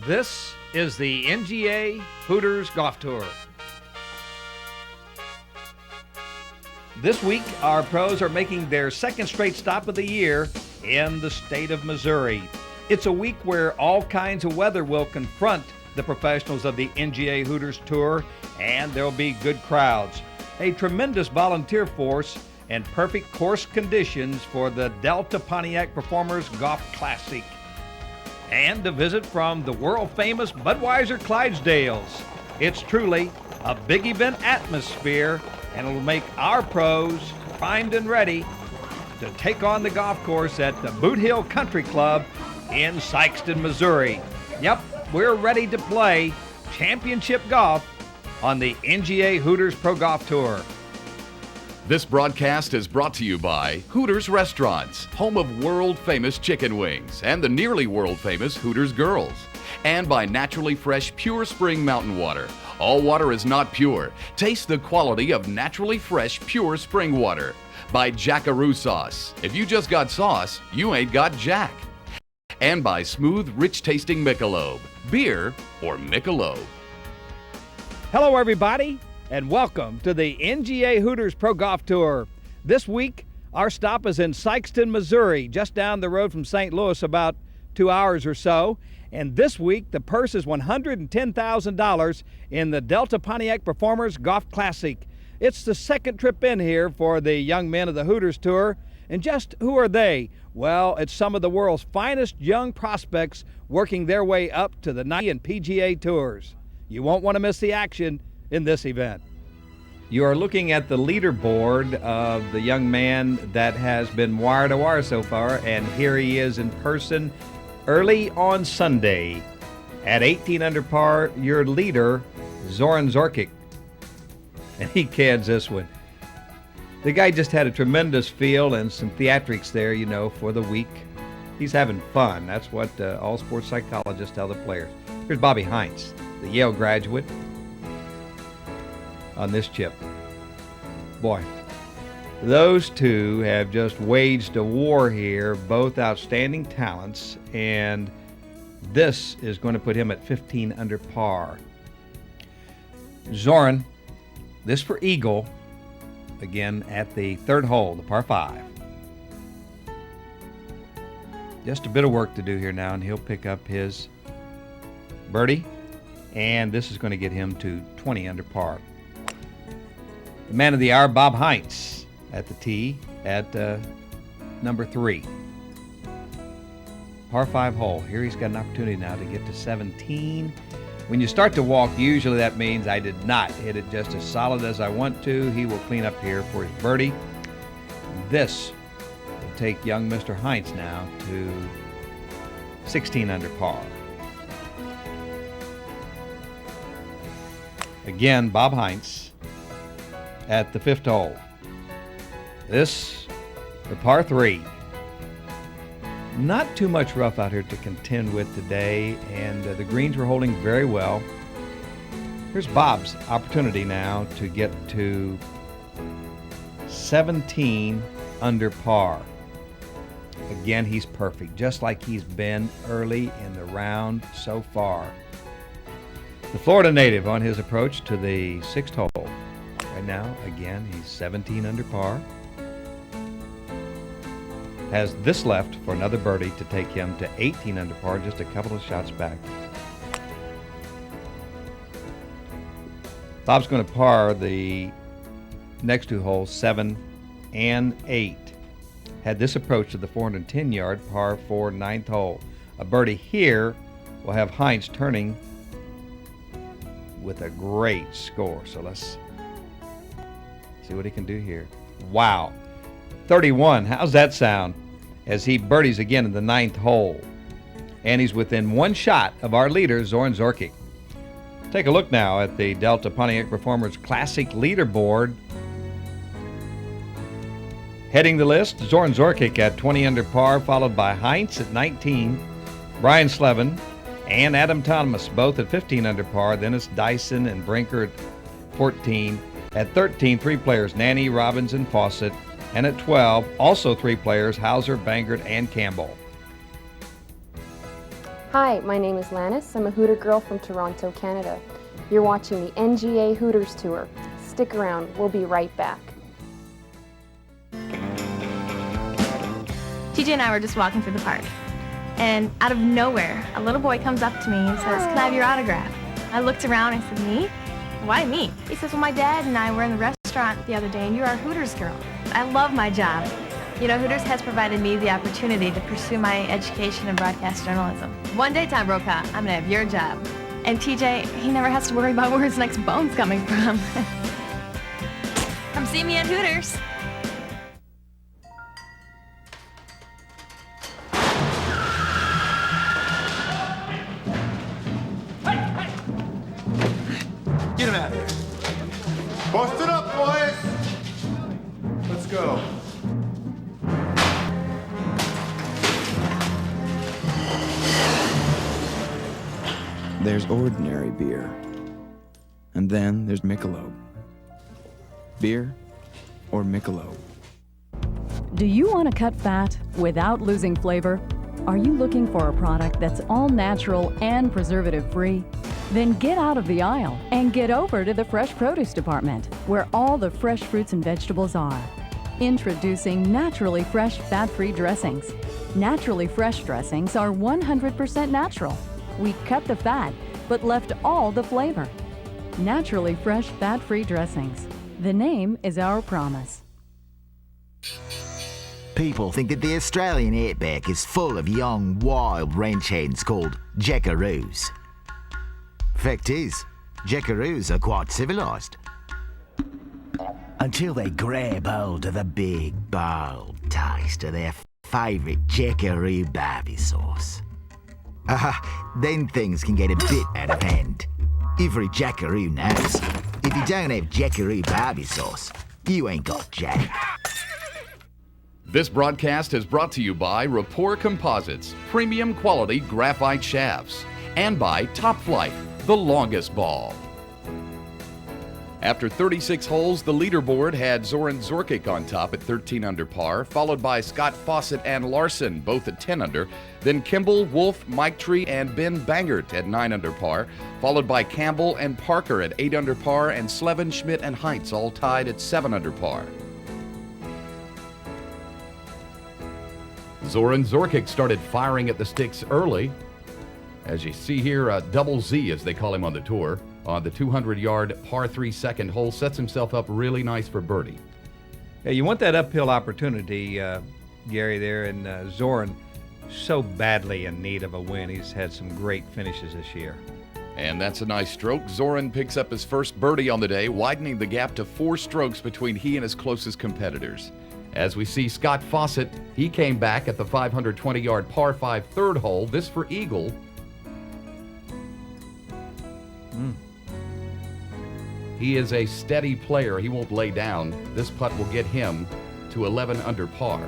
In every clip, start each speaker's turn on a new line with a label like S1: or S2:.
S1: This is the NGA Hooters Golf Tour. This week, our pros are making their second straight stop of the year in the state of Missouri. It's a week where all kinds of weather will confront the professionals of the NGA Hooters Tour, and there'll be good crowds, a tremendous volunteer force, and perfect course conditions for the Delta Pontiac Performers Golf Classic. And a visit from the world-famous Budweiser Clydesdales. It's truly a big event atmosphere, and it'll make our pros primed and ready to take on the golf course at the Boot Hill Country Club in Sikeston, Missouri. Yep, we're ready to play championship golf on the NGA Hooters Pro Golf Tour.
S2: This broadcast is brought to you by Hooters Restaurants, home of world-famous chicken wings, and the nearly world-famous Hooters Girls. And by naturally fresh, pure spring mountain water. All water is not pure. Taste the quality of naturally fresh, pure spring water. By Jackaroo Sauce. If you just got sauce, you ain't got Jack. And by smooth, rich-tasting Michelob. Beer or Michelob.
S1: Hello, everybody, and welcome to the NGA Hooters Pro Golf Tour. This week, our stop is in Sikeston, Missouri, just down the road from St. Louis, about 2 hours or so. And this week, the purse is $110,000 in the Delta Pontiac Performers Golf Classic. It's the second trip in here for the young men of the Hooters Tour. And just who are they? Well, it's some of the world's finest young prospects working their way up to the NIT and PGA Tours. You won't want to miss the action in this event. You are looking at the leaderboard of the young man that has been wire to wire so far, and here he is in person early on Sunday. At 18 under par, your leader, Zoran Zorkic. And he cans this one. The guy just had a tremendous feel and some theatrics there, you know, for the week. He's having fun. That's what all sports psychologists tell the players. Here's Bobby Heinz, the Yale graduate, on this chip. Boy, those two have just waged a war here, both outstanding talents, and this is going to put him at 15 under par. Zoran, this for eagle, again at the third hole, the par 5. Just a bit of work to do here now, and he'll pick up his birdie, and this is going to get him to 20 under par. The man of the hour, Bob Heinz, at the tee at number 3. Par 5 hole. Here he's got an opportunity now to get to 17. When you start to walk, usually that means I did not hit it just as solid as I want to. He will clean up here for his birdie. This will take young Mr. Heinz now to 16 under par. Again, Bob Heinz at the 5th hole. This, the par 3. Not too much rough out here to contend with today, and the greens were holding very well. Here's Bob's opportunity now to get to 17 under par. Again, he's perfect, just like he's been early in the round so far. The Florida native on his approach to the 6th hole. Right now, again, he's 17 under par. Has this left for another birdie to take him to 18 under par, just a couple of shots back. Bob's going to par the next 2 holes, 7 and 8. Had this approach to the 410-yard par 4 9th hole. A birdie here will have Heinz turning with a great score. So let's see what he can do here. Wow. 31. How's that sound? As he birdies again in the 9th hole. And he's within 1 shot of our leader, Zoran Zorkic. Take a look now at the Delta Pontiac Performers Classic leaderboard. Heading the list, Zoran Zorkic at 20 under par, followed by Heinz at 19, Brian Slevin, and Adam Thomas, both at 15 under par. Then it's Dyson and Brinker at 14. At 13, 3 players, Nanny, Robbins, and Fawcett. And at 12, also 3 players, Hauser, Bangert, and Campbell.
S3: Hi, my name is Lannis. I'm a Hooter girl from Toronto, Canada. You're watching the NGA Hooters Tour. Stick around, we'll be right back.
S4: TJ and I were just walking through the park, and out of nowhere, a little boy comes up to me and says, "Can I have your autograph?" I looked around and I said, "Me? Why me?" He says, "Well, my dad and I were in the restaurant the other day, and you're our Hooters girl." I love my job. You know, Hooters has provided me the opportunity to pursue my education in broadcast journalism. One day, Tom Brokaw, I'm gonna have your job. And TJ, he never has to worry about where his next bone's coming from. Come see me at Hooters.
S5: Get him out of here. Post it up, boys. Let's go.
S6: There's ordinary beer. And then there's Michelob. Beer or Michelob?
S7: Do you want to cut fat without losing flavor? Are you looking for a product that's all natural and preservative-free? Then get out of the aisle and get over to the fresh produce department, where all the fresh fruits and vegetables are. Introducing Naturally Fresh Fat-Free Dressings. Naturally Fresh dressings are 100% natural. We cut the fat, but left all the flavor. Naturally Fresh Fat-Free Dressings. The name is our promise.
S8: People think that the Australian outback is full of young, wild ranch hens called jackaroos. Fact is, jackaroos are quite civilised. Until they grab hold of the big, bold taste of their favourite jackaroo barbie sauce. Then things can get a bit out of hand. Every jackaroo knows, if you don't have jackaroo barbie sauce, you ain't got jack.
S2: This broadcast is brought to you by Rapport Composites, premium quality graphite shafts, and by Top Flight, the longest ball. After 36 holes, the leaderboard had Zoran Zorkic on top at 13 under par, followed by Scott Fawcett and Larson, both at 10 under. Then Kimball, Wolf, Mike Tree, and Ben Bangert at 9 under par, followed by Campbell and Parker at 8 under par, and Slevin, Schmidt, and Heintz all tied at 7 under par. Zoran Zorkic started firing at the sticks early. As you see here, Double Z, as they call him on the tour, on the 200-yard par 3 second hole, sets himself up really nice for birdie.
S1: Yeah, you want that uphill opportunity, Gary, there, and Zoran so badly in need of a win. He's had some great finishes this year.
S2: And that's a nice stroke. Zoran picks up his first birdie on the day, widening the gap to 4 strokes between he and his closest competitors. As we see Scott Fawcett, he came back at the 520-yard par 5 third hole, this for eagle. He is a steady player. He won't lay down. This putt will get him to 11 under par.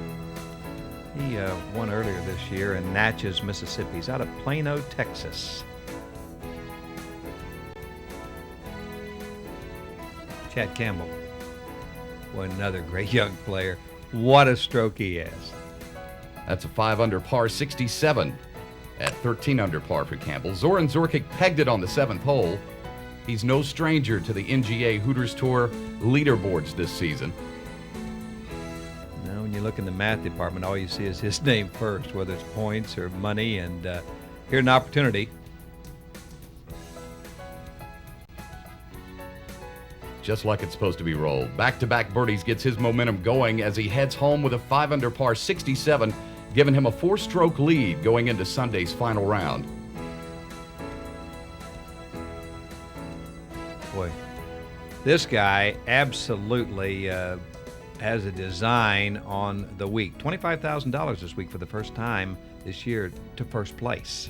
S1: He won earlier this year in Natchez, Mississippi. He's out of Plano, Texas. Chad Campbell, well, another great young player. What a stroke he has.
S2: That's a 5 under par 67 at 13 under par for Campbell. Zoran Zorkic pegged it on the 7th hole. He's no stranger to the NGA Hooters Tour leaderboards this season.
S1: Now, when you look in the math department, all you see is his name first, whether it's points or money, and here's an opportunity.
S2: Just like it's supposed to be rolled. Back-to-back birdies gets his momentum going as he heads home with a 5 under par 67, giving him a 4-stroke lead going into Sunday's final round.
S1: Boy, this guy absolutely has a design on the week. $25,000 this week for the first time this year to first place.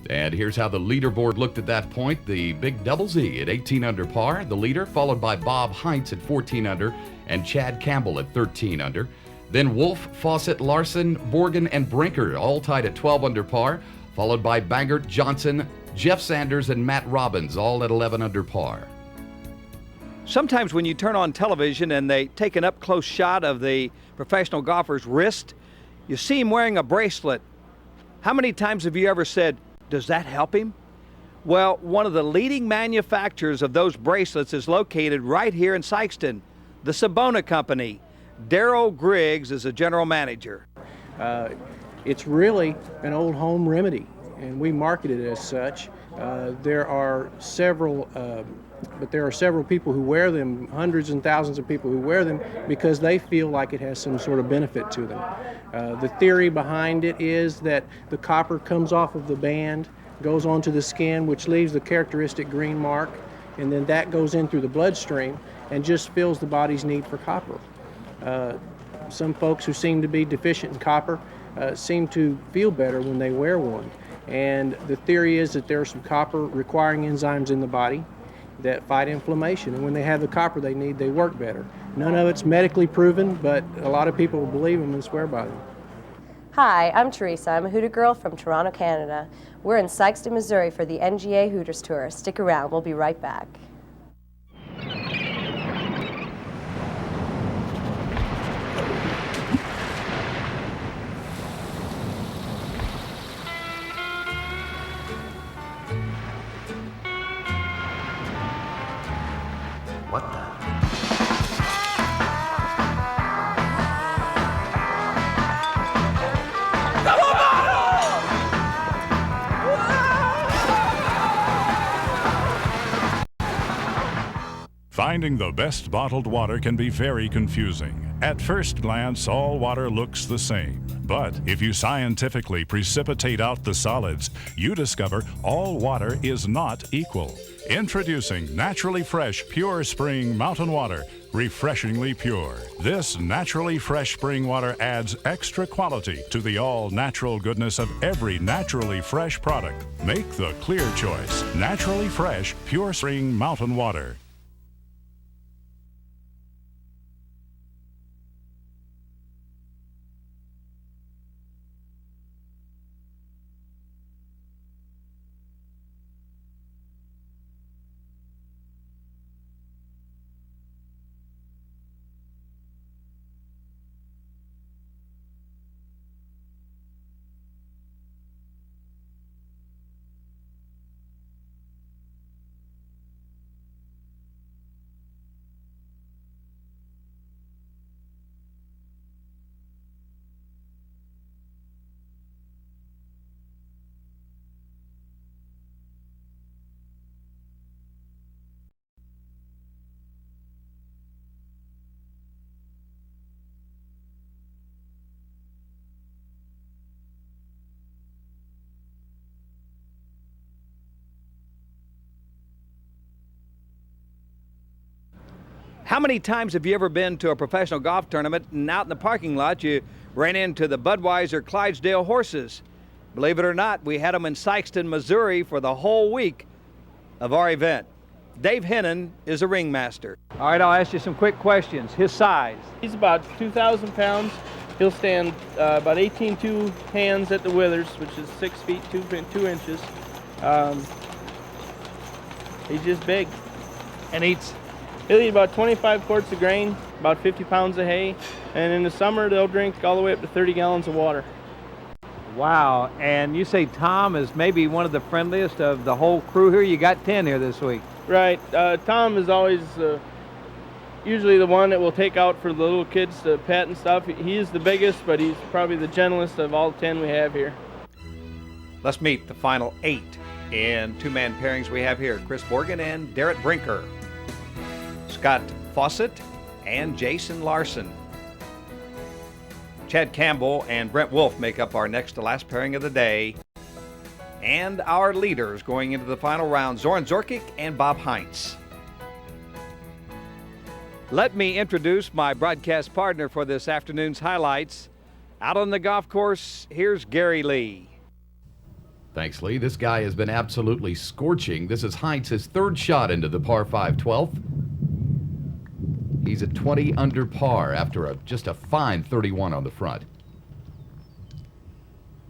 S2: And here's how the leaderboard looked at that point. The big Double Z at 18 under par, the leader, followed by Bob Heintz at 14 under and Chad Campbell at 13 under. Then Wolf, Fawcett, Larson, Borgen, and Brinker all tied at 12 under par, followed by Bangert, Johnson, Jeff Sanders, and Matt Robbins all at 11 under par.
S1: Sometimes when you turn on television and they take an up-close shot of the professional golfer's wrist, you see him wearing a bracelet. How many times have you ever said, does that help him? Well, one of the leading manufacturers of those bracelets is located right here in Sikeston, the Sabona Company. Daryl Griggs is a general manager.
S9: It's really an old home remedy, and we market it as such. There are several people who wear them, hundreds and thousands of people who wear them because they feel like it has some sort of benefit to them. The theory behind it is that the copper comes off of the band, goes onto the skin, which leaves the characteristic green mark, and then that goes in through the bloodstream and just fills the body's need for copper. Some folks who seem to be deficient in copper seem to feel better when they wear one. And the theory is that there's some copper requiring enzymes in the body that fight inflammation. And when they have the copper they need, they work better. None of it's medically proven, but a lot of people believe them and swear by them.
S10: Hi, I'm Teresa. I'm a Hooter girl from Toronto, Canada. We're in Sikeston, Missouri for the NGA Hooters Tour. Stick around, we'll be right back.
S8: What the?
S11: Finding the best bottled water can be very confusing. At first glance, all water looks the same. But if you scientifically precipitate out the solids, you discover all water is not equal. Introducing naturally fresh, pure spring mountain water, refreshingly pure. This naturally fresh spring water adds extra quality to the all-natural goodness of every naturally fresh product. Make the clear choice. Naturally fresh, pure spring mountain water.
S1: How many times have you ever been to a professional golf tournament and out in the parking lot you ran into the Budweiser Clydesdale horses? Believe it or not, we had them in Sikeston, Missouri for the whole week of our event. Dave Hennon is a ringmaster. All right, I'll ask you some quick questions. His size?
S12: He's about 2,000 pounds. He'll stand about 18 hands at the withers, which is 6 feet 2 inches. He's just big.
S1: And
S12: He'll eat about 25 quarts of grain, about 50 pounds of hay, and in the summer they'll drink all the way up to 30 gallons of water.
S1: Wow, and you say Tom is maybe one of the friendliest of the whole crew here? You got 10 here this week.
S12: Right, Tom is always usually the one that we'll take out for the little kids to pet and stuff. He is the biggest, but he's probably the gentlest of all 10 we have here.
S1: Let's meet the final 8 in two-man pairings we have here. Chris Morgan and Derek Brinker. Scott Fawcett and Jason Larson. Chad Campbell and Brent Wolf make up our next to last pairing of the day. And our leaders going into the final round, Zoran Zorkic and Bob Heinz. Let me introduce my broadcast partner for this afternoon's highlights. Out on the golf course, here's Gary Lee.
S2: Thanks, Lee. This guy has been absolutely scorching. This is Heinz's third shot into the par 5 12th. He's at 20 under par after just a fine 31 on the front.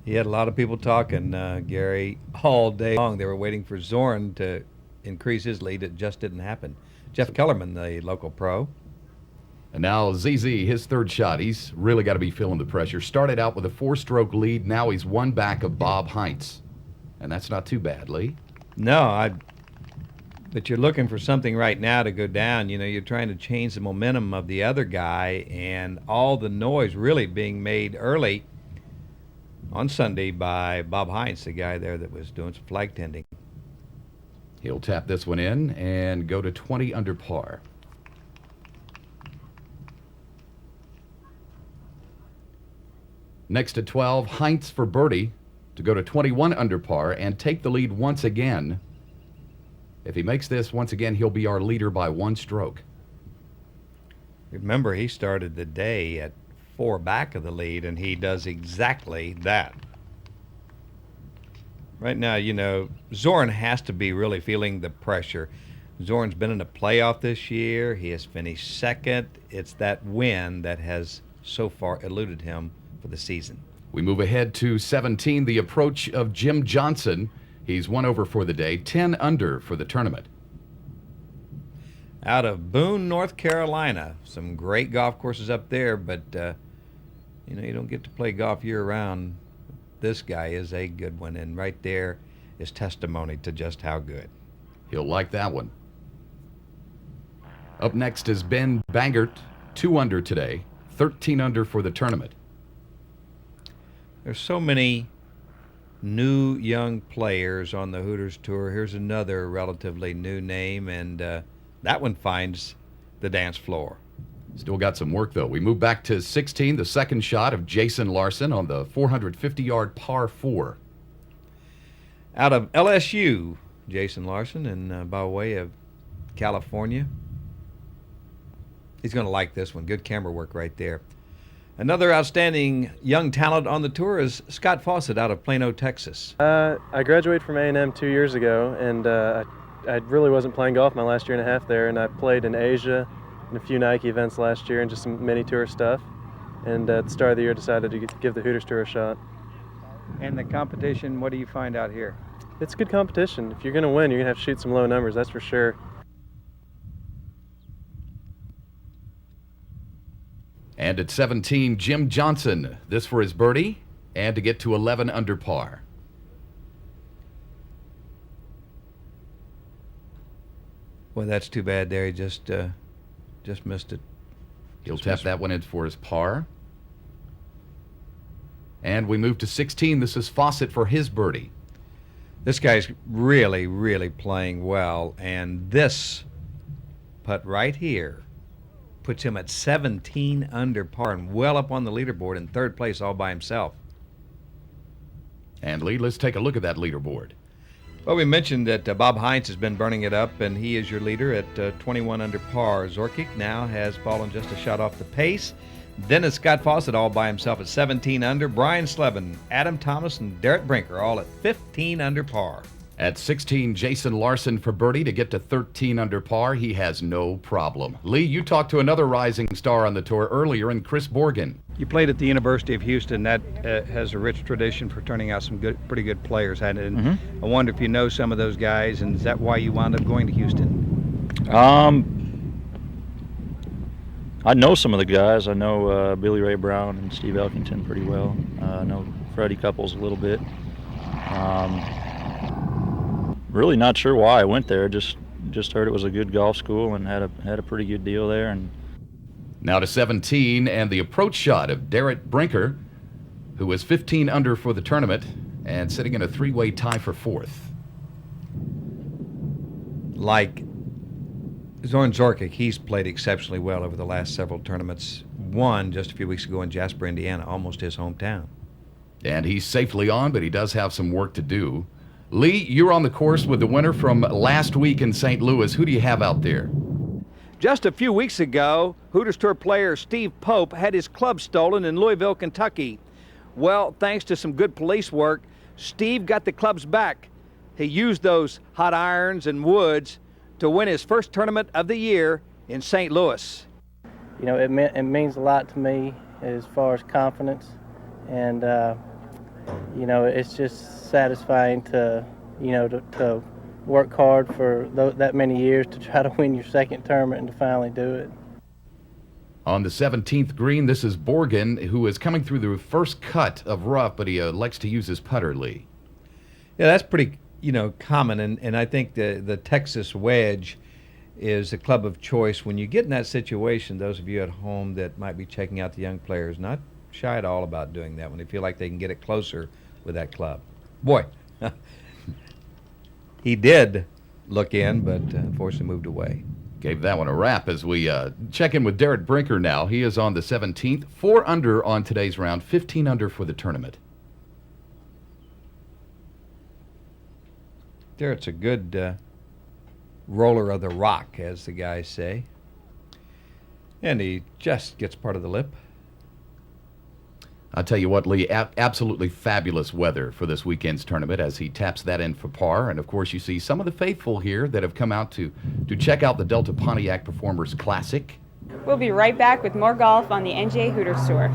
S1: He had a lot of people talking, Gary, all day long. They were waiting for Zoran to increase his lead. It just didn't happen. Jeff Kellerman, the local pro.
S2: And now ZZ, his third shot, he's really got to be feeling the pressure. Started out with a 4-stroke lead. Now he's one back of Bob Heinz. And that's not too bad, Lee.
S1: No, but you're looking for something right now to go down. You know, you're trying to change the momentum of the other guy, and all the noise really being made early on Sunday by Bob Heinz, the guy there that was doing some flag tending.
S2: He'll tap this one in and go to 20 under par. Next at 12, Heinz for birdie to go to 21 under par and take the lead once again. If he makes this once again, he'll be our leader by 1 stroke.
S1: Remember, he started the day at 4 back of the lead, and he does exactly that. Right now, you know, Zorn has to be really feeling the pressure. Zorn's been in a playoff this year. He has finished second. It's that win that has so far eluded him for the season.
S2: We move ahead to 17, the approach of Jim Johnson. He's 1 over for the day, 10 under for the tournament.
S1: Out of Boone, North Carolina. Some great golf courses up there, but, you know, you don't get to play golf year-round. This guy is a good one, and right there is testimony to just how good.
S2: He'll like that one. Up next is Ben Bangert, 2 under today, 13 under for the tournament.
S1: There's so many new young players on the Hooters Tour. Here's another relatively new name, and that one finds the dance floor.
S2: Still got some work, though. We move back to 16, the second shot of Jason Larson on the 450-yard par 4.
S1: Out of LSU, Jason Larson, and by way of California. He's going to like this one. Good camera work right there. Another outstanding young talent on the tour is Scott Fawcett out of Plano, Texas.
S13: I graduated from A&M 2 years ago, and I really wasn't playing golf my last year and a half there, and I played in Asia and a few Nike events last year and just some mini tour stuff. And at the start of the year, decided to give the Hooters Tour a shot.
S1: And the competition, what do you find out here?
S13: It's good competition. If you're going to win, you're going to have to shoot some low numbers, that's for sure.
S2: And at 17, Jim Johnson. This for his birdie and to get to 11 under par.
S1: Well, that's too bad there. He just missed it.
S2: He'll tap that one in for his par. And we move to 16. This is Fawcett for his birdie.
S1: This guy's really, really playing well, and this putt right here puts him at 17 under par and well up on the leaderboard in third place all by himself.
S2: And Lee, let's take a look at that leaderboard.
S1: Well, we mentioned that Bob Heinz has been burning it up, and he is your leader at 21 under par. Zorkic now has fallen just a shot off the pace. Then it's Scott Fawcett all by himself at 17 under. Brian Slevin, Adam Thomas, and Derek Brinker all at 15 under par.
S2: At 16, Jason Larson for birdie to get to 13 under par. He has no problem. Lee, you talked to another rising star on the tour earlier in Chris Borgen.
S1: You played at the University of Houston. That has a rich tradition for turning out some pretty good players, hasn't it? And I wonder if you know some of those guys, and is that why you wound up going to Houston?
S14: I know some of the guys. I know Billy Ray Brown and Steve Elkington pretty well. I know Freddie Couples a little bit. Really not sure why I went there. Just heard it was a good golf school and had a pretty good deal there. And
S2: now to 17 and the approach shot of Derek Brinker, who was 15 under for the tournament and sitting in a 3-way tie for 4th.
S1: Like Zorn Zorkic, he's played exceptionally well over the last several tournaments. Won just a few weeks ago in Jasper, Indiana, almost his hometown.
S2: And he's safely on, but he does have some work to do. Lee, you're on the course with the winner from last week in St. Louis. Who do you have out there?
S1: Just a few weeks ago, Hooters Tour player Steve Pope had his club stolen in Louisville, Kentucky. Well, thanks to some good police work, Steve got the clubs back. He used those hot irons and woods to win his first tournament of the year in St. Louis.
S15: You know, it means a lot to me as far as confidence, and you know, it's just satisfying to, you know, to work hard for that many years to try to win your second tournament and to finally do it.
S2: On the 17th green, this is Borgen, who is coming through the first cut of rough, but he likes to use his putter, Lee.
S1: Yeah, that's pretty, common, and I think the Texas wedge is the club of choice. When you get in that situation, those of you at home that might be checking out the young players, not shy at all about doing that when they feel like they can get it closer with that club. Boy, he did look in, but unfortunately moved away.
S2: Gave that one a wrap as we check in with Derek Brinker now. He is on the 17th, 4 under on today's round, 15 under for the tournament.
S1: Derek's a good roller of the rock, as the guys say. And he just gets part of the lip.
S2: I'll tell you what, Lee, absolutely fabulous weather for this weekend's tournament as he taps that in for par. And, of course, you see some of the faithful here that have come out to check out the Delta Pontiac Performers Classic.
S16: We'll be right back with more golf on the NGA Hooters Tour.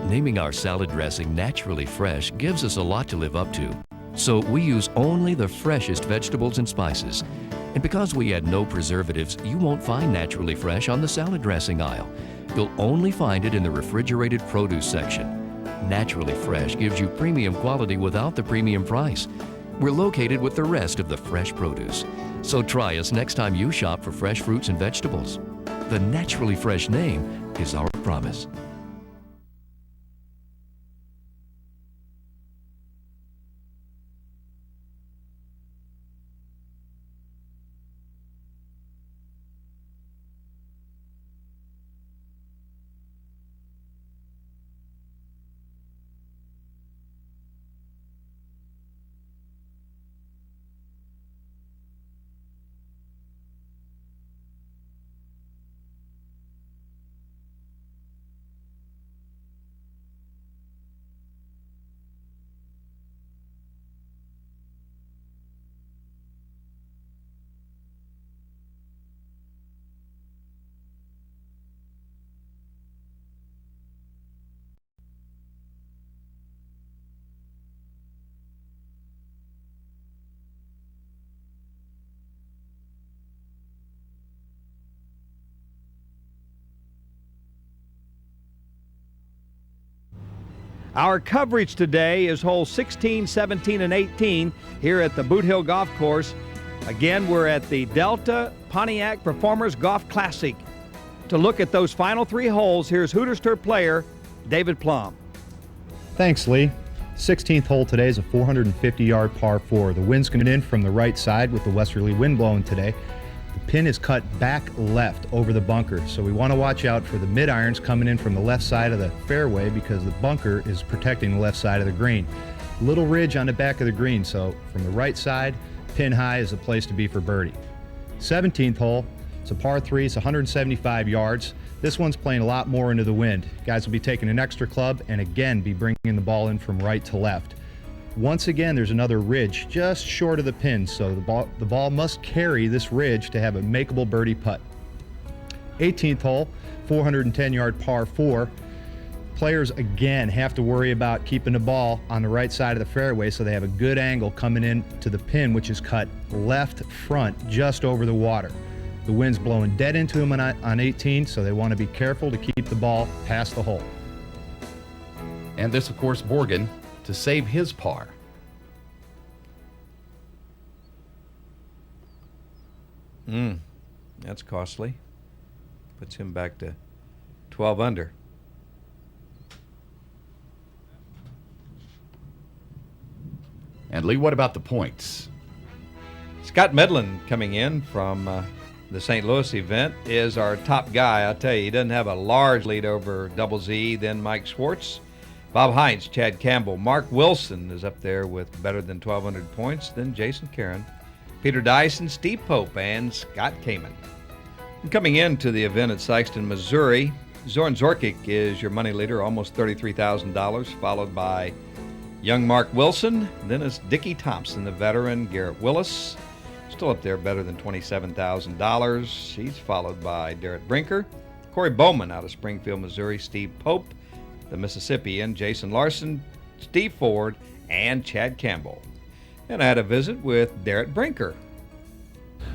S17: Naming our salad dressing naturally fresh gives us a lot to live up to. So we use only the freshest vegetables and spices. And because we add no preservatives, you won't find naturally fresh on the salad dressing aisle. You'll only find it in the refrigerated produce section. Naturally fresh gives you premium quality without the premium price. We're located with the rest of the fresh produce. So try us next time you shop for fresh fruits and vegetables. The naturally fresh name is our promise.
S1: Our coverage today is holes 16, 17, and 18 here at the Boot Hill Golf Course. Again, we're at the Delta Pontiac Performers Golf Classic. To look at those final 3 holes, here's Hooters Tour player David Plum.
S18: Thanks, Lee. 16th hole today is a 450-yard par 4. The wind's coming in from the right side with the westerly wind blowing today. The pin is cut back left over the bunker, so we want to watch out for the mid-irons coming in from the left side of the fairway because the bunker is protecting the left side of the green. Little ridge on the back of the green, so from the right side, pin high is the place to be for birdie. 17th hole, it's a par 3, it's 175 yards. This one's playing a lot more into the wind. Guys will be taking an extra club and again be bringing the ball in from right to left. Once again, there's another ridge just short of the pin, so the ball must carry this ridge to have a makeable birdie putt. 18th hole, 410-yard par 4. Players again have to worry about keeping the ball on the right side of the fairway so they have a good angle coming in to the pin, which is cut left front just over the water. The wind's blowing dead into them on 18, so they want to be careful to keep the ball past the hole.
S2: And this, of course, Borgen to save his par.
S1: That's costly. Puts him back to 12 under.
S2: And Lee, what about the points?
S1: Scott Medlin coming in from the St. Louis event is our top guy. I'll tell you, he doesn't have a large lead over Double Z, then Mike Schwartz, Bob Hines, Chad Campbell. Mark Wilson is up there with better than 1,200 points, then Jason Caron, Peter Dyson, Steve Pope, and Scott Kamen. Coming into the event at Sikeston, Missouri, Zorn Zorkic is your money leader, almost $33,000, followed by young Mark Wilson. Then it's Dickie Thompson, the veteran. Garrett Willis, still up there, better than $27,000. He's followed by Derek Brinker. Corey Bowman out of Springfield, Missouri. Steve Pope, the Mississippian. Jason Larson, Steve Ford, and Chad Campbell. And I had a visit with Derek Brinker.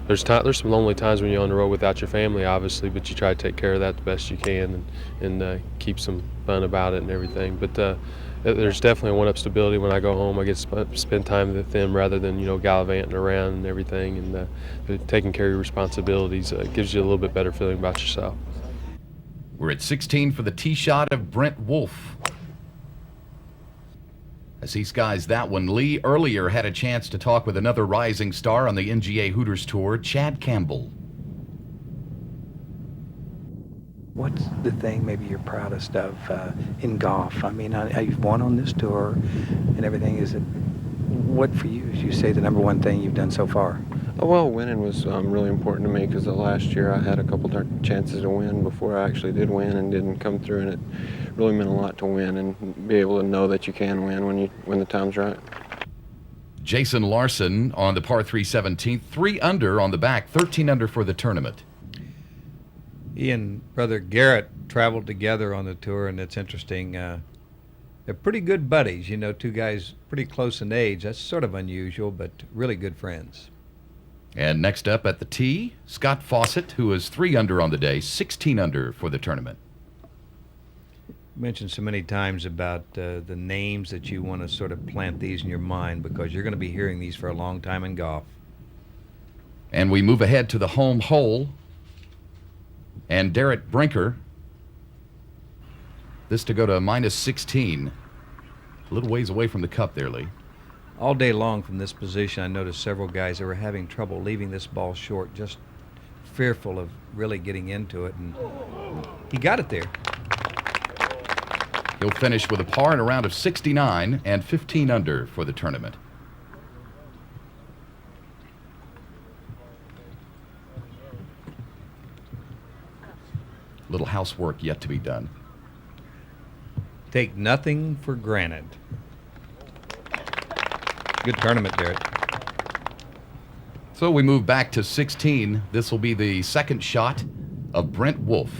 S19: There's some lonely times when you're on the road without your family, obviously, but you try to take care of that the best you can and keep some fun about it and everything. But there's definitely a one-up stability when I go home. I get to spend time with them rather than, gallivanting around and everything. And taking care of your responsibilities gives you a little bit better feeling about yourself.
S2: We're at 16 for the tee shot of Brent Wolf. As he skies that one, Lee earlier had a chance to talk with another rising star on the NGA Hooters Tour, Chad Campbell.
S20: What's the thing maybe you're proudest of in golf? I mean, you've won on this tour and everything. What for you, as you say, the number one thing you've done so far?
S19: Well, winning was really important to me because last year I had a couple chances to win before I actually did win and didn't come through, and it really meant a lot to win and be able to know that you can win when the time's right.
S2: Jason Larson on the par 3 17th, 3 under on the back, 13 under for the tournament.
S1: He and brother Garrett traveled together on the tour, and it's interesting. They're pretty good buddies, two guys pretty close in age. That's sort of unusual, but really good friends.
S2: And next up at the tee, Scott Fawcett, who is 3 under on the day, 16 under for the tournament.
S1: Mentioned so many times about the names that you want to sort of plant these in your mind because you're going to be hearing these for a long time in golf.
S2: And we move ahead to the home hole. And Derek Brinker, this to go to minus 16. A little ways away from the cup there, Lee.
S1: All day long from this position, I noticed several guys that were having trouble leaving this ball short, just fearful of really getting into it, and he got it there.
S2: He'll finish with a par in a round of 69 and 15 under for the tournament. Little housework yet to be done.
S1: Take nothing for granted. Good tournament, Derek.
S2: So we move back to 16. This will be the second shot of Brent Wolf.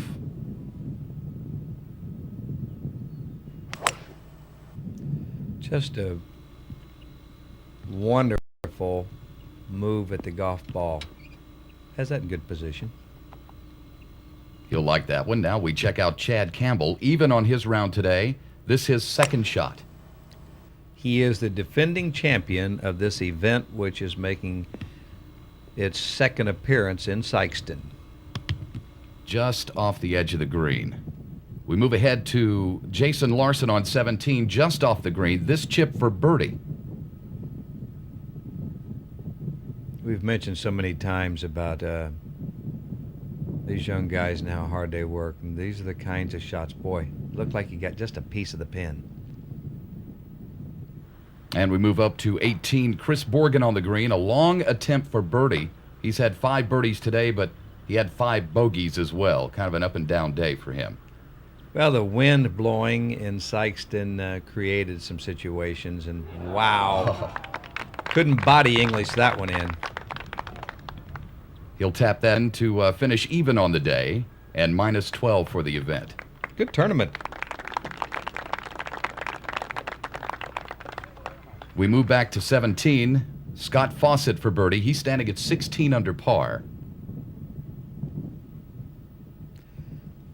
S1: Just a wonderful move at the golf ball. Has that in good position.
S2: He'll like that one. Now we check out Chad Campbell. Even on his round today, this his second shot.
S1: He is the defending champion of this event, which is making its second appearance in Sikeston.
S2: Just off the edge of the green. We move ahead to Jason Larson on 17, just off the green. This chip for birdie.
S1: We've mentioned so many times about these young guys and how hard they work, and these are the kinds of shots, boy, look like you got just a piece of the pin.
S2: And we move up to 18, Chris Borgen on the green, a long attempt for birdie. He's had 5 birdies today, but he had 5 bogeys as well. Kind of an up and down day for him.
S1: Well, the wind blowing in Sikeston created some situations, and wow, couldn't body English that one in.
S2: He'll tap that in to finish even on the day and minus 12 for the event.
S1: Good tournament.
S2: We move back to 17. Scott Fawcett for birdie. He's standing at 16 under par.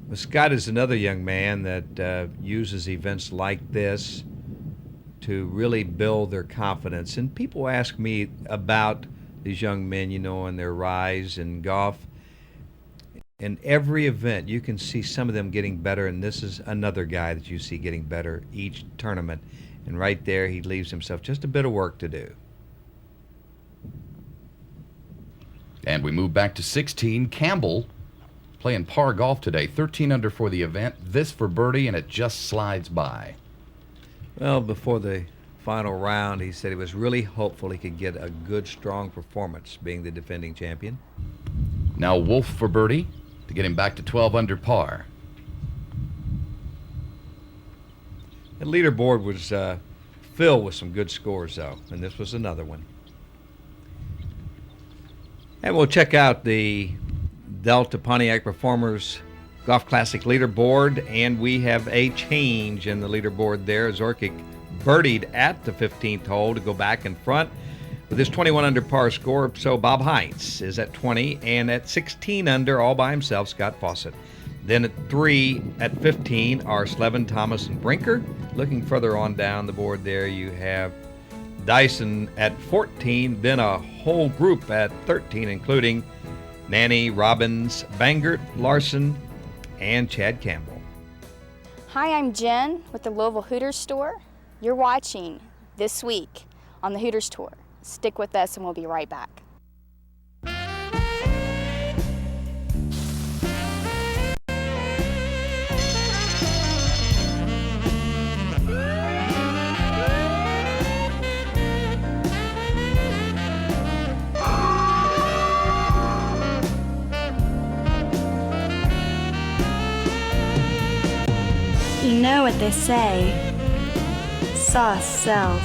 S1: Well, Scott is another young man that uses events like this to really build their confidence. And people ask me about these young men, and their rise in golf. In every event, you can see some of them getting better, and this is another guy that you see getting better each tournament. And right there, he leaves himself just a bit of work to do.
S2: And we move back to 16. Campbell playing par golf today, 13 under for the event. This for birdie, and it just slides by.
S1: Well, before the final round, he said he was really hopeful he could get a good, strong performance, being the defending champion.
S2: Now Wolf for birdie. to get him back to 12 under par.
S1: The leaderboard was filled with some good scores, though, and this was another one. And we'll check out the Delta Pontiac Performers Golf Classic leaderboard, and we have a change in the leaderboard there. Zorkic birdied at the 15th hole to go back in front with his 21 under par score. So Bob Heinz is at 20, and at 16 under all by himself, Scott Fawcett. Then at 3 at 15 are Slevin, Thomas, and Brinker. Looking further on down the board there, you have Dyson at 14, then a whole group at 13, including Nanny, Robbins, Bangert, Larson, and Chad Campbell.
S21: Hi, I'm Jen with the Louisville Hooters store. You're watching This Week on the Hooters Tour. Stick with us and we'll be right back. You know what they say, sauce sells.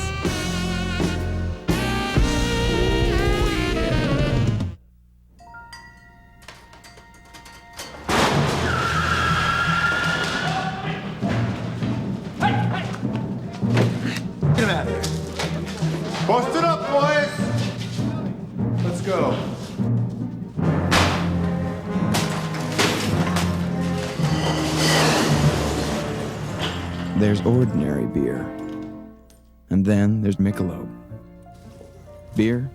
S5: Get him out of here. Post it up, boys. Let's go.
S6: There's ordinary beer. And then there's Michelob. Beer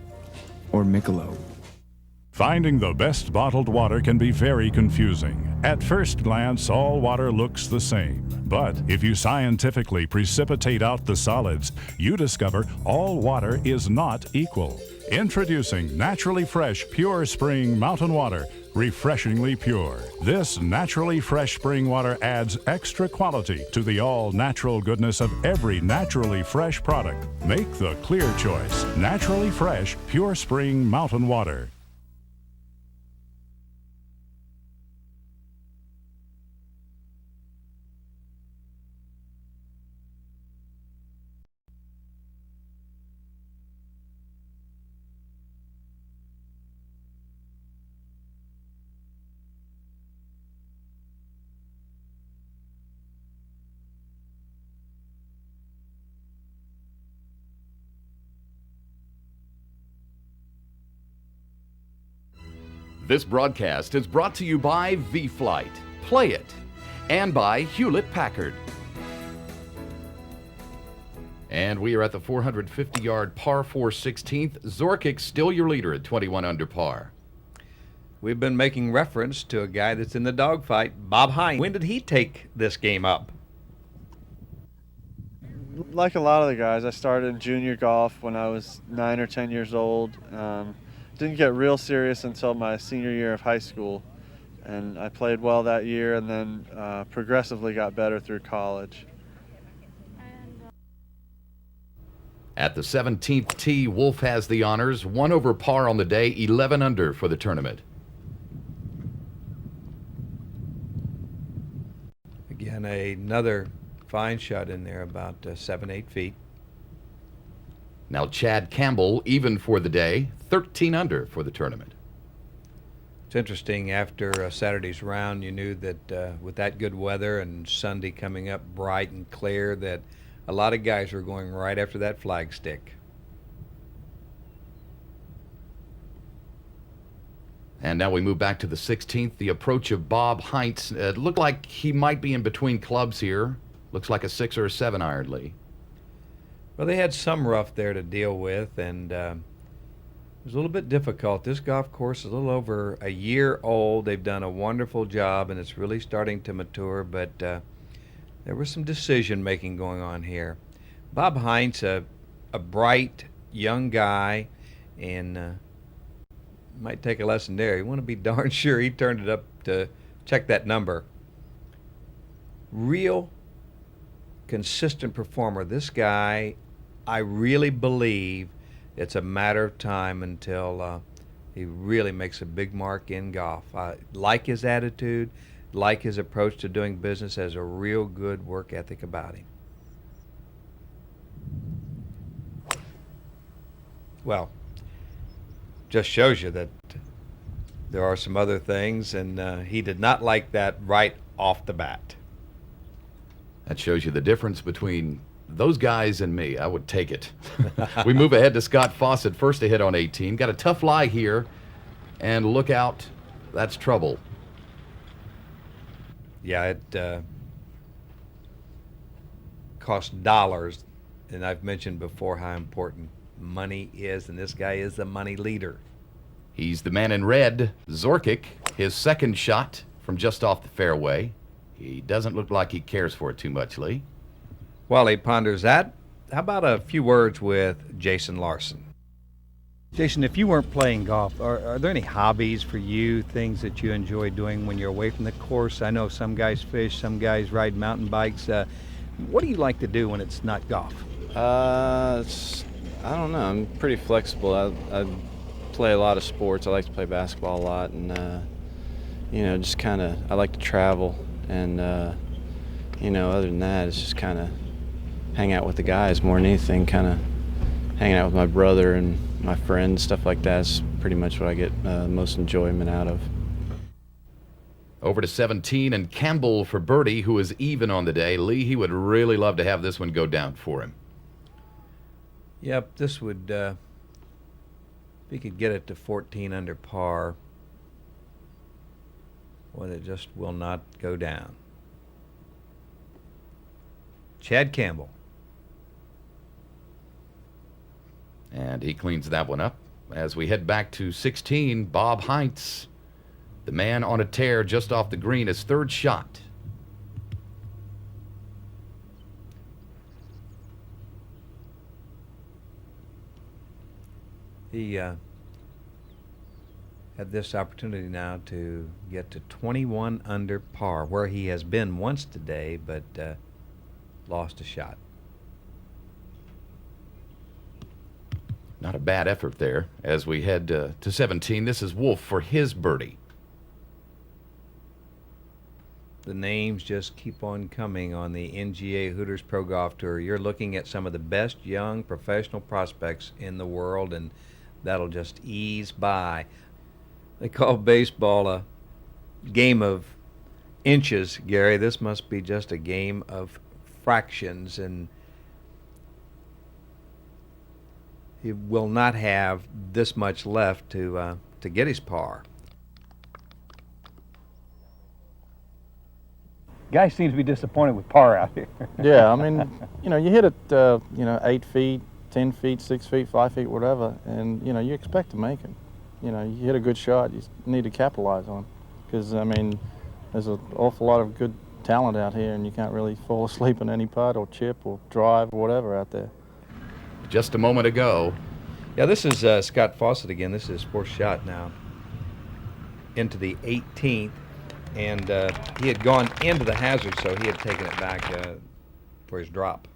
S6: or Michelob?
S11: Finding the best bottled water can be very confusing. At first glance, all water looks the same. But if you scientifically precipitate out the solids, you discover all water is not equal. Introducing naturally fresh, pure spring mountain water, refreshingly pure. This naturally fresh spring water adds extra quality to the all-natural goodness of every naturally fresh product. Make the clear choice. Naturally fresh, pure spring mountain water.
S2: This broadcast is brought to you by V-Flight, Play It, and by Hewlett-Packard. And we are at the 450-yard par 4 16th. Zorkic still your leader at 21 under par.
S1: We've been making reference to a guy that's in the dogfight, Bob Hines. When did he take this game up?
S13: Like a lot of the guys, I started in junior golf when I was 9 or 10 years old. Didn't get real serious until my senior year of high school, and I played well that year and then progressively got better through college.
S2: At the 17th tee, Wolf has the honors, 1 over par on the day, 11 under for the tournament.
S1: Again, another fine shot in there, about 7-8 feet.
S2: Now Chad Campbell, even for the day, 13 under for the tournament.
S1: It's interesting, after Saturday's round, you knew that with that good weather and Sunday coming up bright and clear, that a lot of guys were going right after that flagstick.
S2: And now we move back to the 16th. The approach of Bob Heinz. It looked like he might be in between clubs here. Looks like a 6 or a 7 iron, Lee.
S1: Well, they had some rough there to deal with, and it was a little bit difficult. This golf course is a little over a year old. They've done a wonderful job, and it's really starting to mature, but there was some decision-making going on here. Bob Heinz, a bright, young guy, and might take a lesson there. You want to be darn sure he turned it up to check that number. Real consistent performer. This guy, I really believe it's a matter of time until He really makes a big mark in golf. I like his attitude, like his approach to doing business, has a real good work ethic about him. Well, just shows you that there are some other things, and he did not like that right off the bat.
S2: That shows you the difference between those guys and me. I would take it. We move ahead to Scott Fawcett, first to hit on 18. Got a tough lie here, and look out, that's trouble.
S1: Yeah, it costs dollars, and I've mentioned before how important money is, and this guy is the money leader.
S2: He's the man in red, Zorkic, his second shot from just off the fairway. He doesn't look like he cares for it too much, Lee.
S1: While he ponders that, how about a few words with Jason Larson? Jason, if you weren't playing golf, are there any hobbies for you, things that you enjoy doing when you're away from the course? I know some guys fish, some guys ride mountain bikes. What do you like to do when it's not golf?
S3: I don't know. I'm pretty flexible. I play a lot of sports. I like to play basketball a lot, and just kind of, I like to travel, and other than that, it's just kind of hang out with the guys more than anything. Kind of hanging out with my brother and my friends, stuff like that is pretty much what I get most enjoyment out of.
S2: Over to 17, and Campbell for birdie, who is even on the day. Lee, he would really love to have this one go down for him.
S1: Yep, this would, if he could get it to 14 under par, well, it just will not go down. Chad Campbell.
S2: And he cleans that one up. As we head back to 16, Bob Heinz, the man on a tear just off the green, his third shot.
S1: He had this opportunity now to get to 21 under par, where he has been once today, but lost a shot.
S2: Not a bad effort there. As we head to 17, this is Wolf for his birdie.
S1: The names just keep on coming on the NGA Hooters Pro Golf Tour. You're looking at some of the best young professional prospects in the world, and that'll just ease by. They call baseball a game of inches, Gary. This must be just a game of fractions, and he will not have this much left to get his par. Guy seems to be disappointed with par out here.
S3: Yeah, I mean, you hit it, 8 feet, 10 feet, 6 feet, 5 feet, whatever, and, you expect to make it. You hit a good shot, you need to capitalize on. Because, I mean, there's an awful lot of good talent out here, and you can't really fall asleep on any putt or chip or drive or whatever out there.
S2: Just a moment ago.
S1: Yeah, this is Scott Fawcett again. This is his fourth shot now. Into the 18th, and he had gone into the hazard, so he had taken it back for his drop.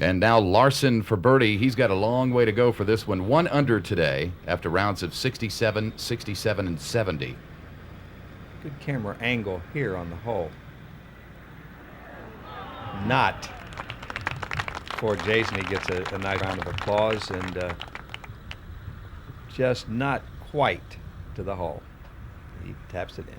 S2: And now Larson for birdie. He's got a long way to go for this one. 1 under today after rounds of 67, 67, and 70.
S1: Good camera angle here on the hole. Not for Jason. He gets a nice round of applause, and just not quite to the hole. He taps it in.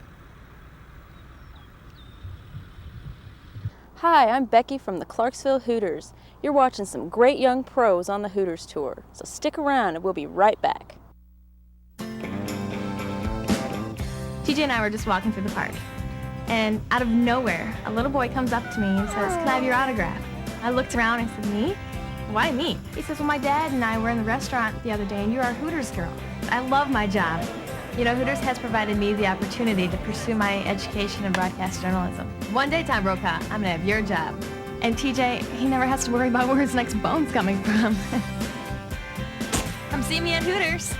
S22: Hi, I'm Becky from the Clarksville Hooters. You're watching some great young pros on the Hooters Tour, so stick around and we'll be right back.
S4: TJ and I were just walking through the park, and out of nowhere, a little boy comes up to me and says, "Can I have your autograph?" I looked around and I said, "Me? Why me?" He says, "Well, my dad and I were in the restaurant the other day, and you're our Hooters girl." I love my job. Hooters has provided me the opportunity to pursue my education in broadcast journalism. One day, Tom Brokaw, I'm gonna have your job. And TJ, he never has to worry about where his next bone's coming from. Come see me at Hooters.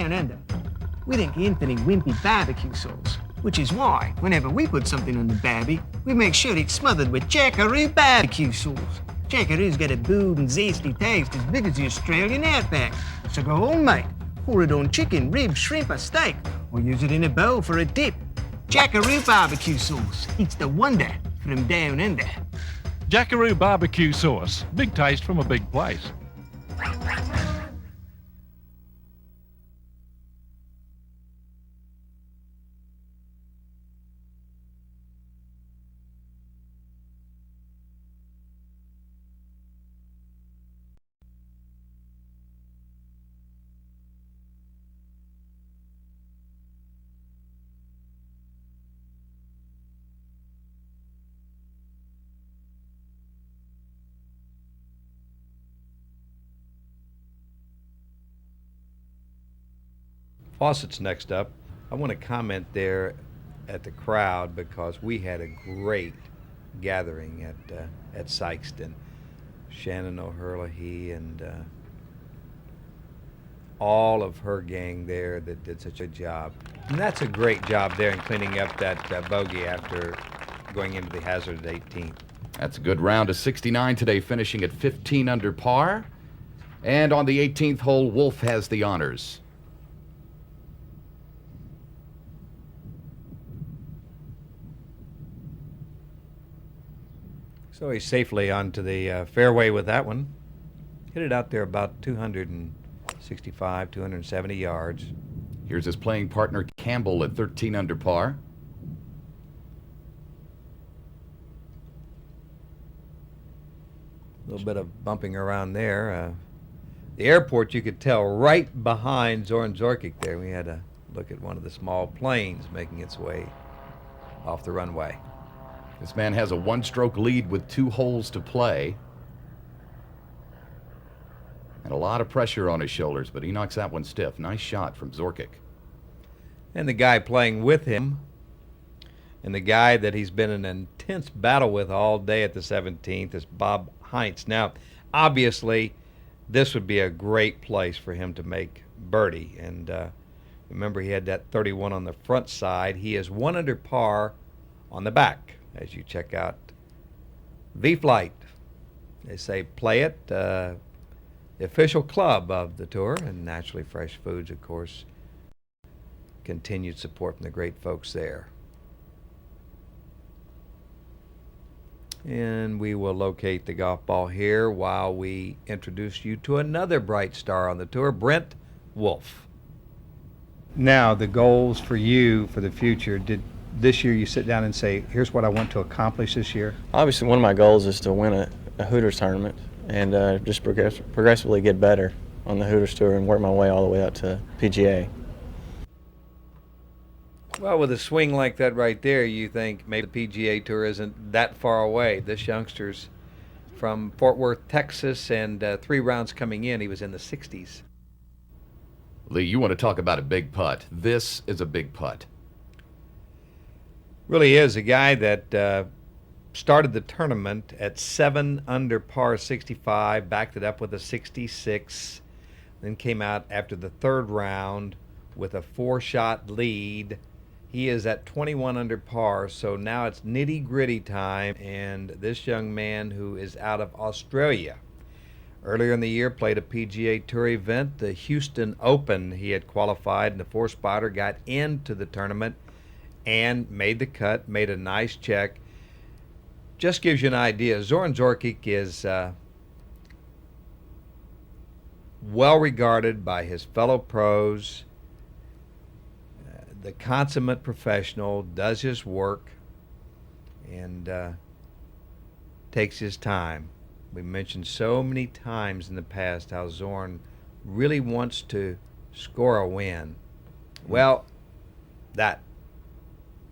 S7: down under, we think infinite wimpy barbecue sauce, which is why, whenever we put something on the barbie, we make sure it's smothered with Jackaroo barbecue sauce. Jackaroo's got a bold and zesty taste as big as the Australian outback. So go home, mate. Pour it on chicken, ribs, shrimp, or steak, or use it in a bowl for a dip. Jackaroo barbecue sauce. It's the wonder from down under.
S9: Jackaroo barbecue sauce. Big taste from a big place.
S1: Fawcett's next up. I want to comment there at the crowd because we had a great gathering at Sikeston. Shannon O'Herlihy and all of her gang there that did such a job. And that's a great job there in cleaning up that bogey after going into the hazard at 18th.
S2: That's a good round of 69 today, finishing at 15 under par. And on the 18th hole, Wolf has the honors.
S1: So he's safely onto the fairway with that one. Hit it out there about 265, 270 yards.
S2: Here's his playing partner, Campbell, at 13 under par.
S1: A little bit of bumping around there. The airport, you could tell right behind Zoran Zorkic there. We had to look at one of the small planes making its way off the runway.
S2: This man has a one-stroke lead with 2 holes to play. And a lot of pressure on his shoulders, but he knocks that one stiff. Nice shot from Zorkic.
S1: And the guy playing with him, and the guy that he's been in an intense battle with all day at the 17th is Bob Heinz. Now, obviously, this would be a great place for him to make birdie. And remember, he had that 31 on the front side. He is 1 under par on the back. As you check out V-Flight, they say play it, the official club of the tour, and Naturally Fresh Foods, of course, continued support from the great folks there. And we will locate the golf ball here while we introduce you to another bright star on the tour, Brent Wolf. Now, the goals for you for the future, did this year you sit down and say, here's what I want to accomplish this year?
S23: Obviously, one of my goals is to win a Hooters tournament and just progressively get better on the Hooters Tour and work my way all the way up to PGA.
S1: Well, with a swing like that right there, you think maybe the PGA Tour isn't that far away. This youngster's from Fort Worth, Texas, and 3 rounds coming in, he was in the 60s.
S2: Lee, you want to talk about a big putt. This is a big putt.
S1: Really is a guy that started the tournament at 7 under par 65, backed it up with a 66, then came out after the 3rd round with a 4-shot lead. He is at 21 under par, so now it's nitty-gritty time, and this young man who is out of Australia. Earlier in the year, played a PGA Tour event, the Houston Open. He had qualified in the 4-spotter, got into the tournament, and made the cut, made a nice check. Just gives you an idea. Zoran Zorkic is well regarded by his fellow pros, the consummate professional, does his work, and takes his time. We mentioned so many times in the past how Zoran really wants to score a win. Well, that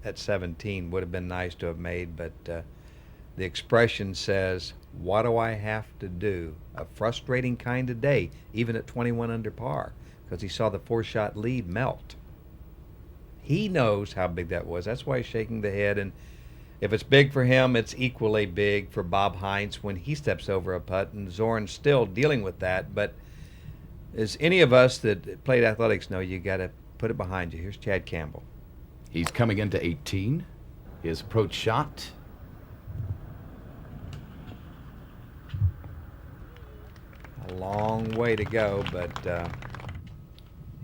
S1: at 17 would have been nice to have made, but the expression says, what do I have to do? A frustrating kind of day, even at 21 under par, because he saw the 4-shot lead melt. He knows how big that was. That's why he's shaking the head, and if it's big for him, it's equally big for Bob Heinz when he steps over a putt, and Zoran's still dealing with that, but As any of us that played athletics know, you got to put it behind you. Here's Chad Campbell.
S2: He's coming into 18. His approach shot.
S1: A long way to go, but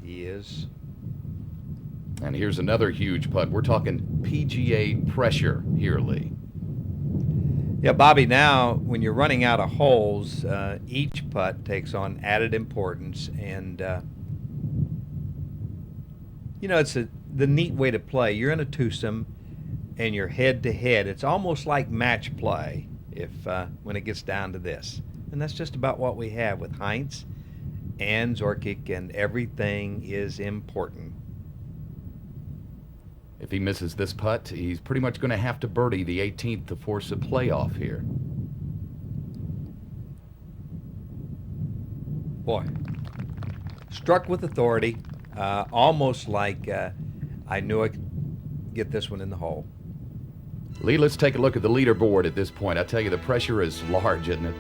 S1: he is.
S2: And here's another huge putt. We're talking PGA pressure here, Lee.
S1: Yeah, Bobby, now when you're running out of holes, each putt takes on added importance. And, it's the neat way to play. You're in a twosome, and you're head-to-head. It's almost like match play when it gets down to this. And that's just about what we have with Heinz and Zorkic, and everything is important.
S2: If he misses this putt, he's pretty much going to have to birdie the 18th to force a playoff here.
S1: Boy, struck with authority, almost like I knew I could get this one in the hole.
S2: Lee, let's take a look at the leaderboard at this point. I tell you, the pressure is large, isn't it?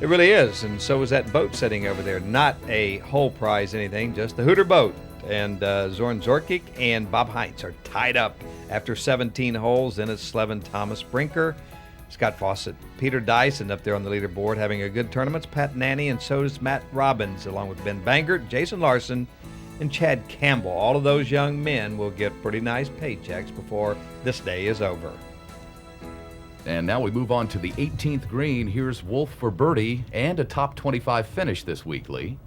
S1: It really is, and so is that boat sitting over there. Not a hole prize anything, just the Hooter boat. And Zorn Zorkic and Bob Heinz are tied up after 17 holes. Then it's Slevin Thomas Brinker, Scott Fawcett, Peter Dyson up there on the leaderboard having a good tournament. It's Pat Nanny, and so does Matt Robbins, along with Ben Bangert, Jason Larson, and Chad Campbell. All of those young men will get pretty nice paychecks before this day is over.
S2: And now we move on to the 18th green. Here's Wolf for birdie and a top 25 finish this week, Lee.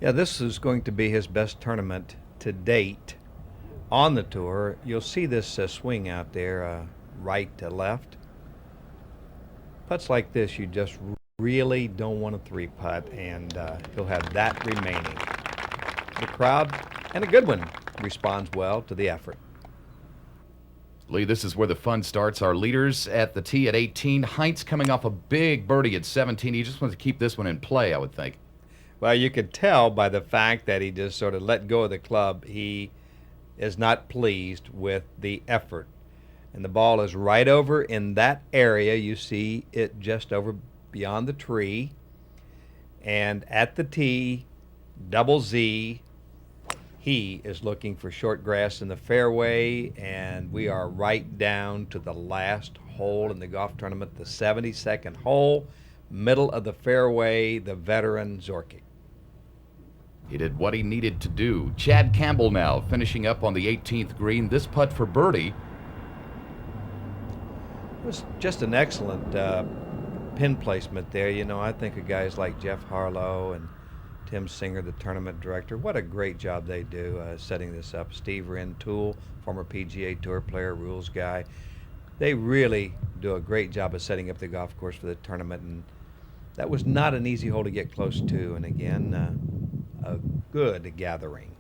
S1: Yeah, this is going to be his best tournament to date on the tour. You'll see this swing out there, right to left. Putts like this, you just really don't want a three-putt, and he'll have that remaining. The crowd, and a good one, responds well to the effort.
S2: Lee, this is where the fun starts. Our leaders at the tee at 18. Heinz coming off a big birdie at 17. He just wants to keep this one in play, I would think.
S1: Well, you could tell by the fact that he just sort of let go of the club. He is not pleased with the effort. And the ball is right over in that area. You see it just over beyond the tree. And at the tee, double Z, he is looking for short grass in the fairway. And we are right down to the last hole in the golf tournament, the 72nd hole, middle of the fairway, the veteran Zorkic.
S2: He did what he needed to do. Chad Campbell now finishing up on the 18th green. This putt for birdie.
S1: It was just an excellent pin placement there. I think of guys like Jeff Harlow and Tim Singer, the tournament director. What a great job they do setting this up. Steve Rintoul, former PGA Tour player, rules guy. They really do a great job of setting up the golf course for the tournament, and that was not an easy hole to get close to. And again, a good gathering.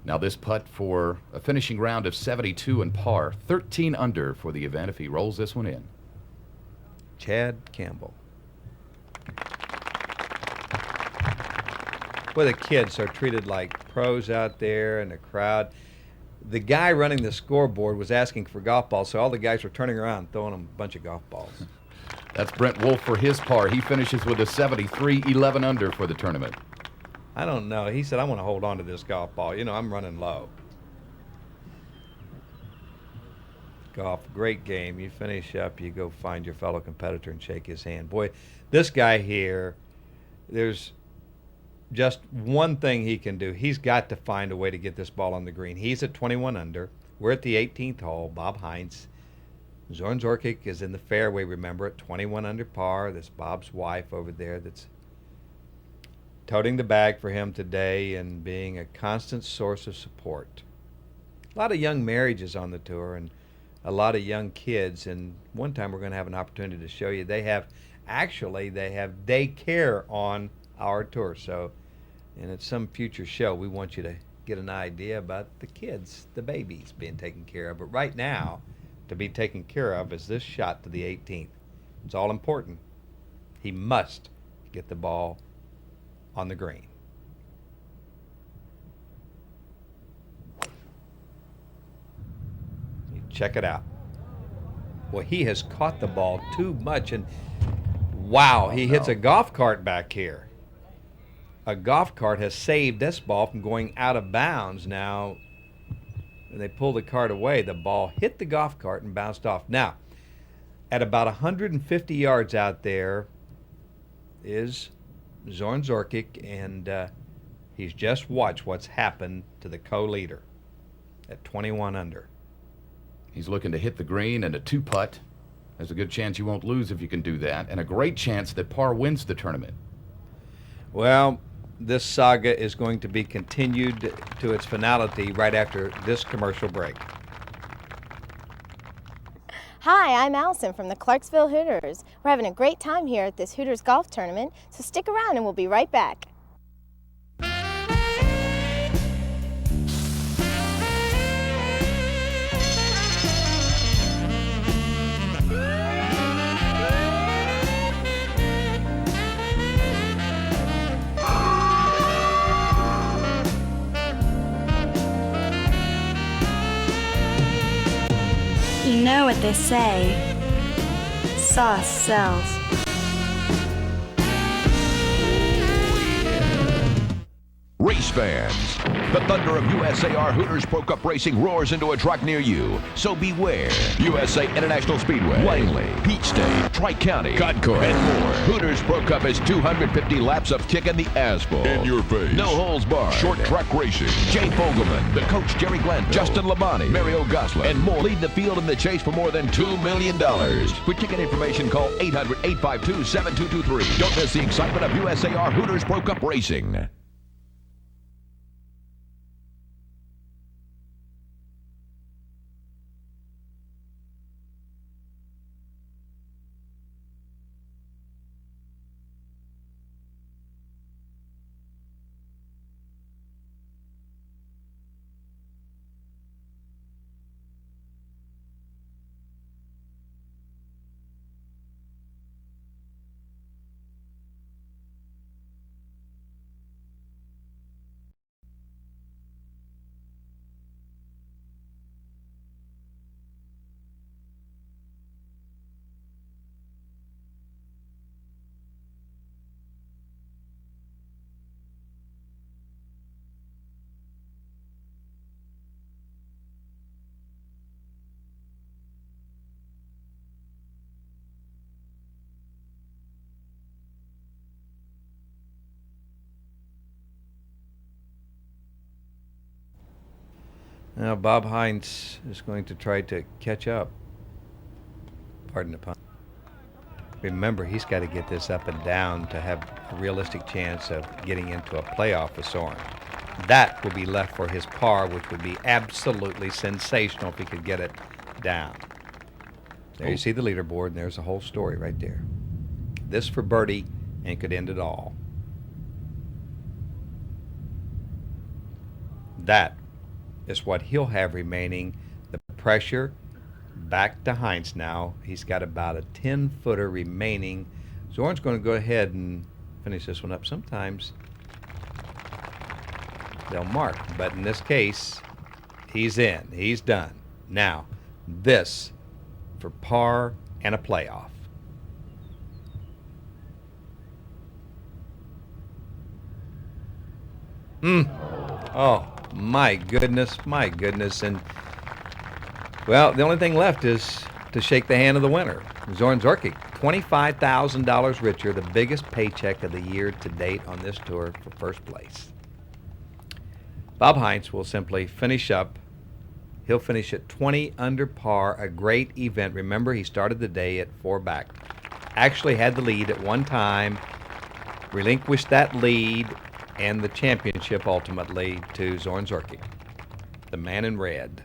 S2: Now this putt for a finishing round of 72 and par, 13 under for the event if he rolls this one in.
S1: Chad Campbell. Boy, the kids are treated like pros out there in the crowd. The guy running the scoreboard was asking for golf balls, so all the guys were turning around and throwing him a bunch of golf balls.
S2: That's Brent Wolf for his par. He finishes with a 73, 11 under for the tournament.
S1: I don't know. He said, I want to hold on to this golf ball. I'm running low. Golf, great game. You finish up, you go find your fellow competitor and shake his hand. Boy, this guy here, there's just one thing he can do. He's got to find a way to get this ball on the green. He's at 21 under. We're at the 18th hole. Bob Heinz. Zorn Zorkic is in the fairway, remember, at 21 under par. That's Bob's wife over there that's toting the bag for him today and being a constant source of support. A lot of young marriages on the tour and a lot of young kids. And one time we're going to have an opportunity to show you. They have daycare on our tour. So, and at some future show, we want you to get an idea about the kids, the babies being taken care of. But right now, to be taken care of is this shot to the 18th. It's all important. He must get the ball on the green. You check it out. Well, he has caught the ball too much, and wow, he hits a golf cart back here. a golf cart has saved this ball from going out of bounds. Now, when they pulled the cart away, the ball hit the golf cart and bounced off. Now, at about 150 yards out there is Zorn Zorkic, and he's just watched what's happened to the co-leader at 21 under.
S2: He's looking to hit the green and a 2-putt. There's a good chance you won't lose if you can do that, and a great chance that par wins the tournament.
S1: Well, this saga is going to be continued to its finality right after this commercial break.
S22: Hi, I'm Allison from the Clarksville Hooters. We're having a great time here at this Hooters golf tournament, so stick around and we'll be right back.
S8: You know what they say, sauce sells.
S10: Race fans, the thunder of USAR Hooters Pro Cup racing roars into a track near you, so beware. USA International Speedway, Langley, Peach State, Tri-County, Concord, and more. Hooters Pro Cup is 250 laps of kicking the asphalt. In your face. No holds barred. Short track racing. Jay Fogelman, the coach Jerry Glanville, Justin Labonte, Mario Gosselin, and more lead the field in the chase for more than $2 million. For ticket information, call 800-852-7223. Don't miss the excitement of USAR Hooters Pro Cup racing.
S1: Now Bob Hines is going to try to catch up. Pardon the pun. Remember, he's got to get this up and down to have a realistic chance of getting into a playoff with Soren. That will be left for his par, which would be absolutely sensational if he could get it down. There you see the leaderboard, and there's the whole story right there. This for birdie, and could end it all. That is what he'll have remaining. The pressure back to Hines now. He's got about a 10-footer remaining. Zorn's going to go ahead and finish this one up. Sometimes they'll mark, but in this case, he's in. He's done. Now, this for par and a playoff. Oh, my goodness. And, well, the only thing left is to shake the hand of the winner, Zorn Zorkic. $25,000 richer, the biggest paycheck of the year to date on this tour for first place. Bob Hines will simply finish up. He'll finish at 20 under par, a great event. Remember, he started the day at 4 back. Actually had the lead at one time, relinquished that lead, and the championship ultimately to Zorn Zorkic, the man in red.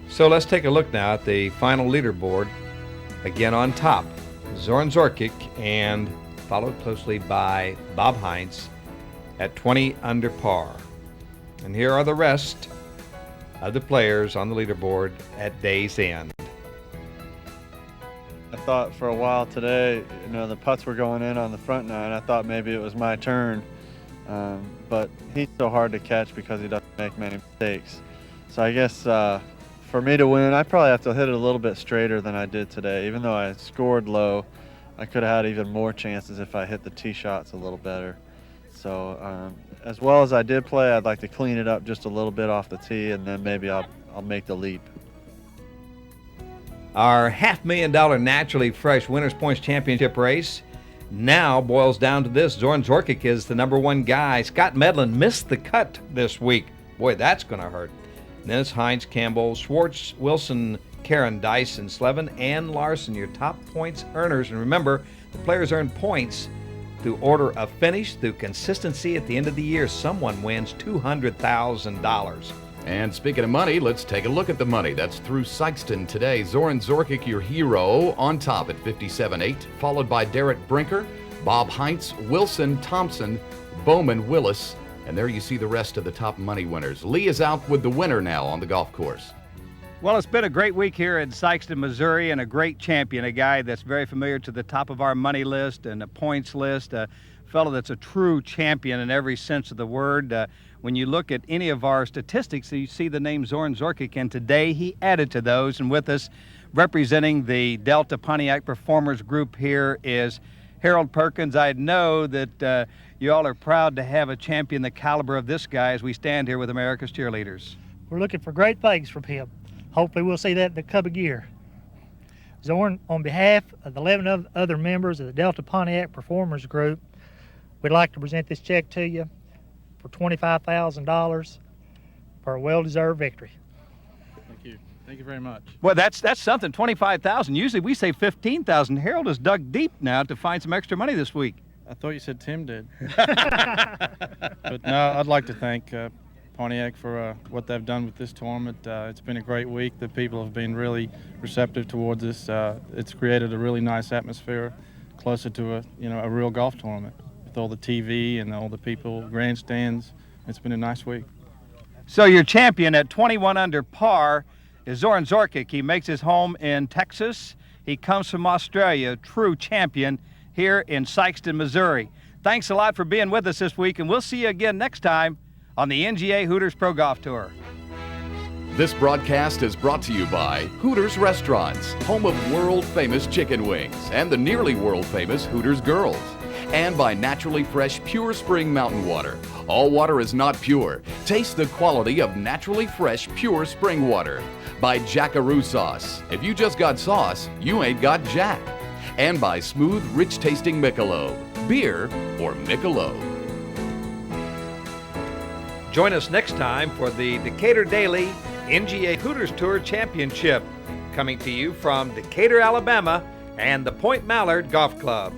S1: So let's take a look now at the final leaderboard. Again on top, Zorn Zorkic, and followed closely by Bob Hines at 20 under par. And here are the rest of the players on the leaderboard at day's end.
S12: I thought for a while today, the putts were going in on the front nine. I thought maybe it was my turn, but he's so hard to catch because he doesn't make many mistakes. So I guess for me to win, I probably have to hit it a little bit straighter than I did today. Even though I scored low, I could have had even more chances if I hit the tee shots a little better. So as well as I did play, I'd like to clean it up just a little bit off the tee, and then maybe I'll make the leap.
S1: Our $500,000 Naturally Fresh Winners Points Championship race now boils down to this. Zoran Zorkic is the number one guy. Scott Medlin missed the cut this week. Boy, that's going to hurt. And then it's Hines, Campbell, Schwartz, Wilson, Karen, Dyson, Slevin, and Larson, your top points earners. And remember, the players earn points through order of finish, through consistency. At the end of the year, someone wins $200,000.
S2: And speaking of money, let's take a look at the money. That's through Sikeston today. Zoran Zorkic, your hero, on top at 57.8, followed by Derek Brinker, Bob Heinz, Wilson, Thompson, Bowman, Willis, and there you see the rest of the top money winners. Lee is out with the winner now on the golf course.
S1: Well, it's been a great week here in Sikeston, Missouri, and a great champion, a guy that's very familiar to the top of our money list and the points list, a fellow that's a true champion in every sense of the word. When you look at any of our statistics, you see the name Zoran Zorkic, and today he added to those. And with us, representing the Delta Pontiac Performers Group here is Harold Perkins. I know that you all are proud to have a champion the caliber of this guy as we stand here with America's cheerleaders.
S14: We're looking for great things from him. Hopefully we'll see that in the coming year. Zoran, on behalf of the 11 other members of the Delta Pontiac Performers Group, we'd like to present this check to you for $25,000 for a well-deserved victory.
S12: Thank you. Thank you very much.
S1: Well, that's something, $25,000. Usually we say $15,000. Harold has dug deep now to find some extra money this week.
S12: I thought you said Tim did. But no, I'd like to thank Pontiac for what they've done with this tournament. It's been a great week. The people have been really receptive towards this. It's created a really nice atmosphere, closer to a real golf tournament with all the TV and all the people, grandstands. It's been a nice week.
S1: So your champion at 21 under par is Zoran Zorkic. He makes his home in Texas. He comes from Australia, true champion here in Sikeston, Missouri. Thanks a lot for being with us this week, and we'll see you again next time on the NGA Hooters Pro Golf Tour.
S2: This broadcast is brought to you by Hooters Restaurants, home of world-famous chicken wings, and the nearly world-famous Hooters Girls. And by naturally fresh, pure spring mountain water. All water is not pure. Taste the quality of naturally fresh, pure spring water. By Jackaroo Sauce. If you just got sauce, you ain't got Jack. And by smooth, rich-tasting Michelob. Beer or Michelob.
S1: Join us next time for the Decatur Daily NGA Hooters Tour Championship, coming to you from Decatur, Alabama, and the Point Mallard Golf Club.